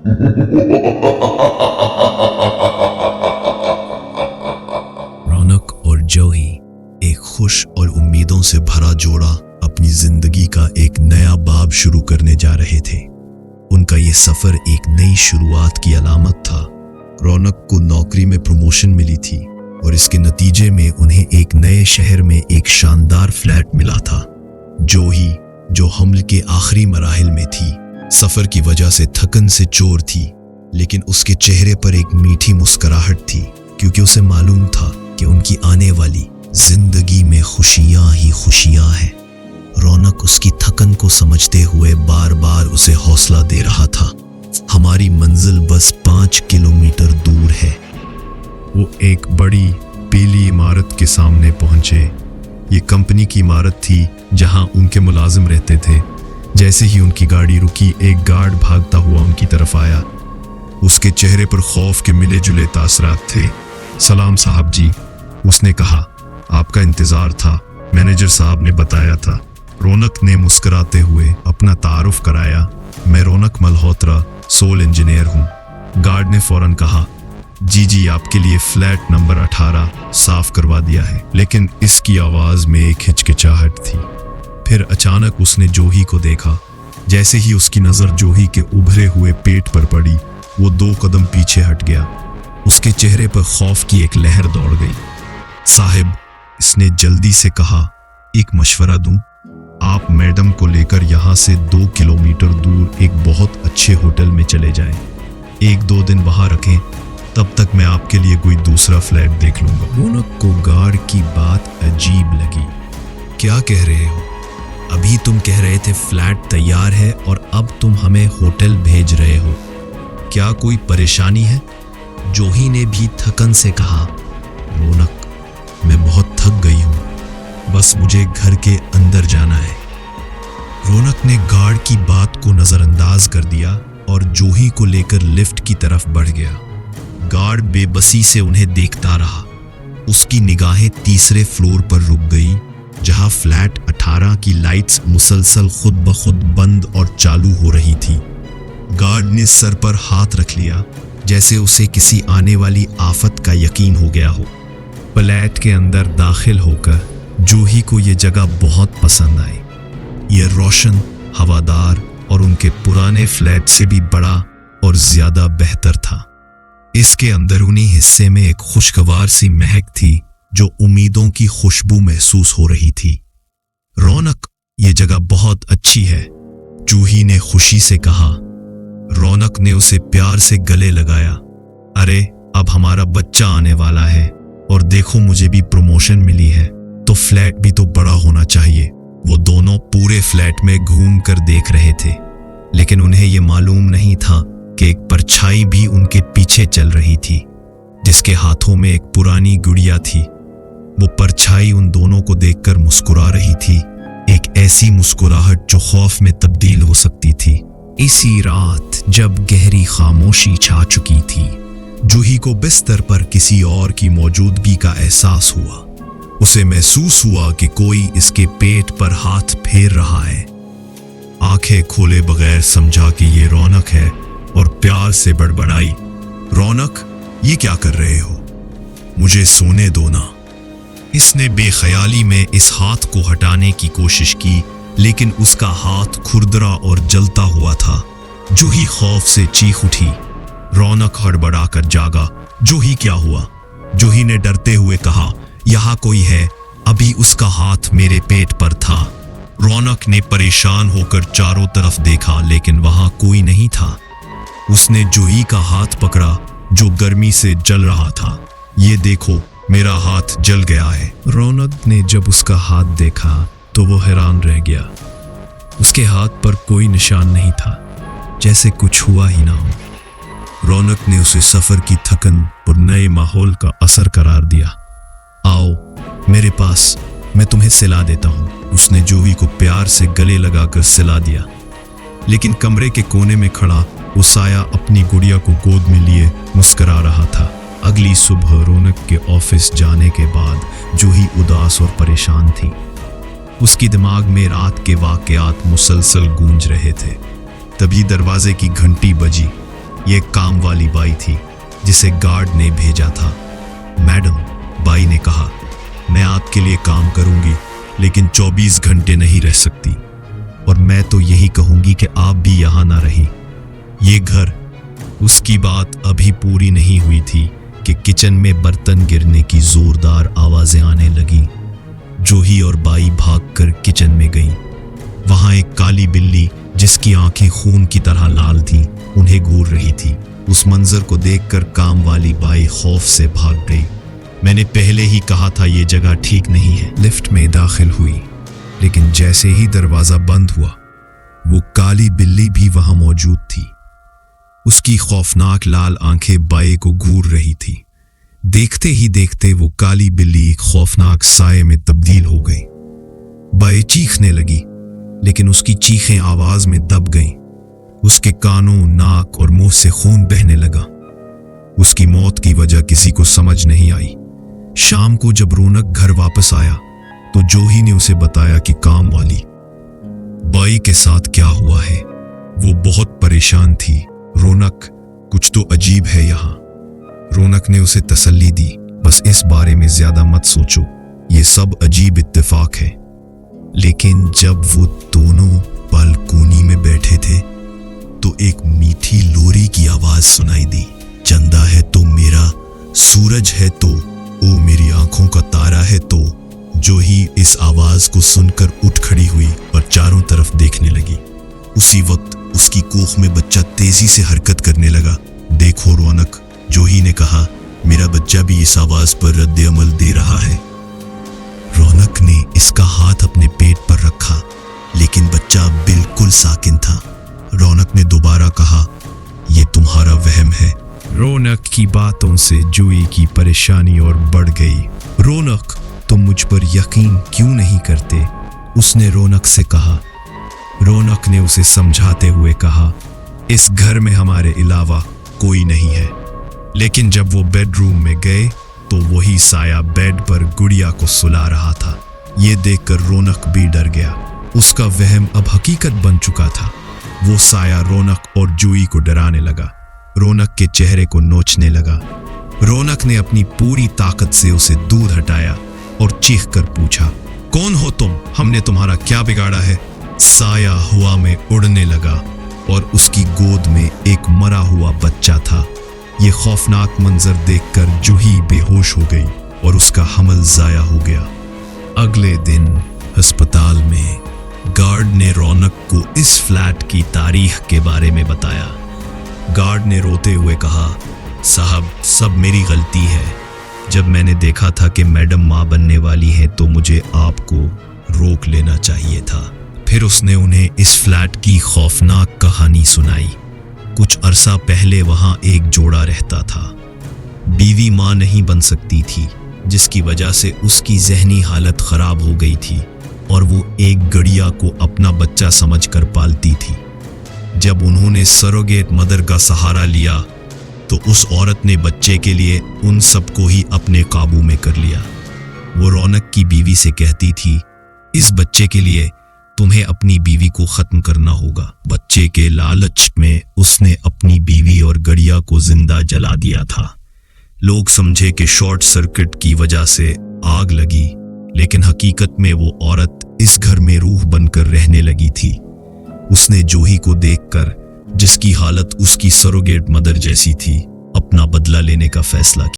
रौनक और जूही, एक खुश और उम्मीदों से भरा जोड़ा, अपनी जिंदगी का एक नया बाब शुरू करने जा रहे थे। उनका ये सफर एक नई शुरुआत की अलामत था। रौनक को नौकरी में प्रमोशन मिली थी और इसके नतीजे में उन्हें एक नए शहर में एक शानदार फ्लैट मिला था। जूही, जो हमल के आखिरी मराहिल में थी, सफर की वजह से थकन से चोर थी, लेकिन उसके चेहरे पर एक मीठी मुस्कुराहट थी, क्योंकि उसे मालूम था कि उनकी आने वाली जिंदगी में खुशियां ही खुशियां हैं। रौनक उसकी थकन को समझते हुए बार बार उसे हौसला दे रहा था। हमारी मंजिल बस 5 किलोमीटर दूर है। वो एक बड़ी पीली इमारत के सामने पहुंचे। ये कंपनी की इमारत थी जहां उनके मुलाजिम रहते थे। जैसे ही उनकी गाड़ी रुकी, एक गार्ड भागता हुआ उनकी तरफ आया। उसके चेहरे पर खौफ के मिले जुले तासरात थे। सलाम साहब जी, उसने कहा, आपका इंतजार था, मैनेजर साहब ने बताया था। रौनक ने मुस्कुराते हुए अपना तारुफ कराया। मैं रौनक मल्होत्रा, सोल इंजीनियर हूँ। गार्ड ने फौरन कहा, जी, आपके लिए फ्लैट नंबर 18 साफ करवा दिया है। लेकिन इसकी आवाज में एक हिचकिचाहट थी। फिर अचानक उसने जूही को देखा। जैसे ही उसकी नजर जूही के उभरे हुए पेट पर पड़ी, वो 2 कदम पीछे हट गया। उसके चेहरे पर खौफ की एक लहर दौड़ गई। साहिब, इसने जल्दी से कहा, एक मशवरा दूं? आप मैडम को लेकर यहाँ से 2 किलोमीटर दूर एक बहुत अच्छे होटल में चले जाएं। 1-2 दिन वहां रखें, तब तक मैं आपके लिए कोई दूसरा फ्लैट देख लूंगा। रौनक को गार्ड की बात अजीब लगी। क्या कह रहे हो? अभी तुम कह रहे थे फ्लैट तैयार है और अब तुम हमें होटल भेज रहे हो। क्या कोई परेशानी है? जूही ने भी थकन से कहा। रौनक, मैं बहुत थक गई हूँ, बस मुझे घर के अंदर जाना है। रौनक ने गार्ड की बात को नजरअंदाज कर दिया और जूही को लेकर लिफ्ट की तरफ बढ़ गया। गार्ड बेबसी से उन्हें देखता रहा। उसकी निगाहें तीसरे फ्लोर पर रुक गई, जहां फ्लैट 18 की लाइट्स मुसलसल खुद ब खुद बंद और चालू हो रही थी। गार्ड ने सर पर हाथ रख लिया, जैसे उसे किसी आने वाली आफत का यकीन हो गया हो। फ्लैट के अंदर दाखिल होकर जूही को यह जगह बहुत पसंद आई। यह रोशन, हवादार और उनके पुराने फ्लैट से भी बड़ा और ज्यादा बेहतर था। इसके अंदरूनी हिस्से में एक खुशगवार सी महक थी, जो उम्मीदों की खुशबू महसूस हो रही थी। रौनक, ये जगह बहुत अच्छी है, जूही ने खुशी से कहा। रौनक ने उसे प्यार से गले लगाया। अरे, अब हमारा बच्चा आने वाला है और देखो, मुझे भी प्रमोशन मिली है, तो फ्लैट भी तो बड़ा होना चाहिए। वो दोनों पूरे फ्लैट में घूम कर देख रहे थे, लेकिन उन्हें यह मालूम नहीं था कि एक परछाई भी उनके पीछे चल रही थी, जिसके हाथों में एक पुरानी गुड़िया थी। वो परछाई उन दोनों को देखकर मुस्कुरा रही थी, एक ऐसी मुस्कुराहट जो खौफ में तब्दील हो सकती थी। इसी रात जब गहरी खामोशी छा चुकी थी, जूही को बिस्तर पर किसी और की मौजूदगी का एहसास हुआ। उसे महसूस हुआ कि कोई इसके पेट पर हाथ फेर रहा है। आंखें खोले बगैर समझा कि ये रौनक है और प्यार से बड़बड़ाई, रौनक, ये क्या कर रहे हो? मुझे सोने दो ना। इसने बेख्याली में इस हाथ को हटाने की कोशिश की, लेकिन उसका हाथ खुरदरा और जलता हुआ था। जूही खौफ से चीख उठी। रौनक हड़बड़ाकर जागा। जूही, क्या हुआ? जूही ने डरते हुए कहा, यहाँ कोई है, अभी उसका हाथ मेरे पेट पर था। रौनक ने परेशान होकर चारों तरफ देखा, लेकिन वहां कोई नहीं था। उसने जूही का हाथ पकड़ा, जो गर्मी से जल रहा था। ये देखो, मेरा हाथ जल गया है। रौनक ने जब उसका हाथ देखा तो वो हैरान रह गया। उसके हाथ पर कोई निशान नहीं था, जैसे कुछ हुआ ही ना हो। रौनक ने उसे सफर की थकन और नए माहौल का असर करार दिया। आओ मेरे पास, मैं तुम्हें सिला देता हूं। उसने जूही को प्यार से गले लगाकर सिला दिया, लेकिन कमरे के कोने में खड़ा वो साया अपनी गुड़िया को गोद में लिए मुस्कुरा रहा था। अगली सुबह रौनक के ऑफिस जाने के बाद जूही उदास और परेशान थी। उसकी दिमाग में रात के वाकयात मुसलसल गूंज रहे थे। तभी दरवाजे की घंटी बजी। ये काम वाली बाई थी जिसे गार्ड ने भेजा था। मैडम, बाई ने कहा, मैं आपके लिए काम करूंगी लेकिन 24 घंटे नहीं रह सकती, और मैं तो यही कहूंगी कि आप भी यहां ना रहें। ये घर। उसकी बात अभी पूरी नहीं हुई थी कि किचन में बर्तन गिरने की जोरदार आवाजें आने लगीं। जूही और बाई भागकर किचन में गईं। वहां एक काली बिल्ली जिसकी आंखें खून की तरह लाल थीं, उन्हें घूर रही थी। उस मंजर को देखकर काम वाली बाई खौफ से भाग गई। मैंने पहले ही कहा था ये जगह ठीक नहीं है। लिफ्ट में दाखिल हुई, लेकिन जैसे ही दरवाजा बंद हुआ, वो काली बिल्ली भी वहां मौजूद थी। उसकी खौफनाक लाल आंखें बाई को घूर रही थी। देखते ही देखते वो काली बिल्ली एक खौफनाक साये में तब्दील हो गई। बाई चीखने लगी, लेकिन उसकी चीखें आवाज में दब गईं। उसके कानों, नाक और मुंह से खून बहने लगा। उसकी मौत की वजह किसी को समझ नहीं आई। शाम को जब रौनक घर वापस आया तो जूही ने उसे बताया कि काम वाली बाई के साथ क्या हुआ है। वो बहुत परेशान थी। रौनक, कुछ तो अजीब है यहाँ। रौनक ने उसे तसल्ली दी, बस इस बारे में ज्यादा मत सोचो, ये सब अजीब इत्तेफाक है। लेकिन जब वो दोनों बालकोनी में बैठे थे तो एक मीठी लोरी की आवाज सुनाई दी। चंदा है तो मेरा, सूरज है तो, ओ मेरी आंखों का तारा है तो। जूही इस आवाज को सुनकर उठ खड़ी हुई और चारों तरफ देखने लगी। उसी वक्त उसकी कोख में बच्चा तेजी से हरकत करने लगा। देखो रौनक, जूही ने कहा, मेरा बच्चा भी इस आवाज पर रद्द अमल दे रहा है। रौनक ने इसका हाथ अपने पेट पर रखा, लेकिन बच्चा बिल्कुल साकिन था। रौनक ने दोबारा कहा, यह तुम्हारा वहम है। रौनक की बातों से जूही की परेशानी और बढ़ गई। रौनक, तुम मुझ पर यकीन क्यों नहीं करते? उसने रौनक से कहा। रौनक ने उसे समझाते हुए कहा, इस घर में हमारे अलावा कोई नहीं है। लेकिन जब वो बेडरूम में गए तो वही साया बेड पर गुड़िया को सुला रहा था। ये देखकर रौनक भी डर गया। उसका वहम अब हकीकत बन चुका था। वो साया रौनक और जूही को डराने लगा। रौनक के चेहरे को नोचने लगा। रौनक ने अपनी पूरी ताकत से उसे दूर हटाया और चीख कर पूछा, कौन हो तुम? हमने तुम्हारा क्या बिगाड़ा है? साया हवा में उड़ने लगा और उसकी गोद में एक मरा हुआ बच्चा था। ये खौफनाक मंजर देखकर जूही बेहोश हो गई और उसका हमल जाया हो गया। अगले दिन अस्पताल में गार्ड ने रौनक को इस फ्लैट की तारीख के बारे में बताया। गार्ड ने रोते हुए कहा, साहब, सब मेरी गलती है। जब मैंने देखा था कि मैडम मां बनने वाली है तो मुझे आपको रोक लेना चाहिए था। फिर उसने उन्हें इस फ्लैट की खौफनाक कहानी सुनाई। कुछ अरसा पहले वहां एक जोड़ा रहता था। बीवी मां नहीं बन सकती थी, जिसकी वजह से उसकी जहनी हालत खराब हो गई थी और वो एक गड़िया को अपना बच्चा समझकर पालती थी। जब उन्होंने सरोगेट मदर का सहारा लिया तो उस औरत ने बच्चे के लिए उन सबको ही अपने काबू में कर लिया। वो रौनक की बीवी से कहती थी, इस बच्चे के लिए तुम्हें अपनी बीवी को खत्म करना होगा। बच्चे के लालच में उसने अपनी बीवी और गड़िया को जिंदा जला दिया था। लोग समझे कि शॉर्ट सर्किट की वजह से आग लगी, लेकिन हकीकत में वो औरत इस घर में रूह बनकर रहने लगी थी। उसने जूही को देखकर, जिसकी हालत उसकी सरोगेट मदर जैसी थी, अपना बदला लेने का फैसला किया।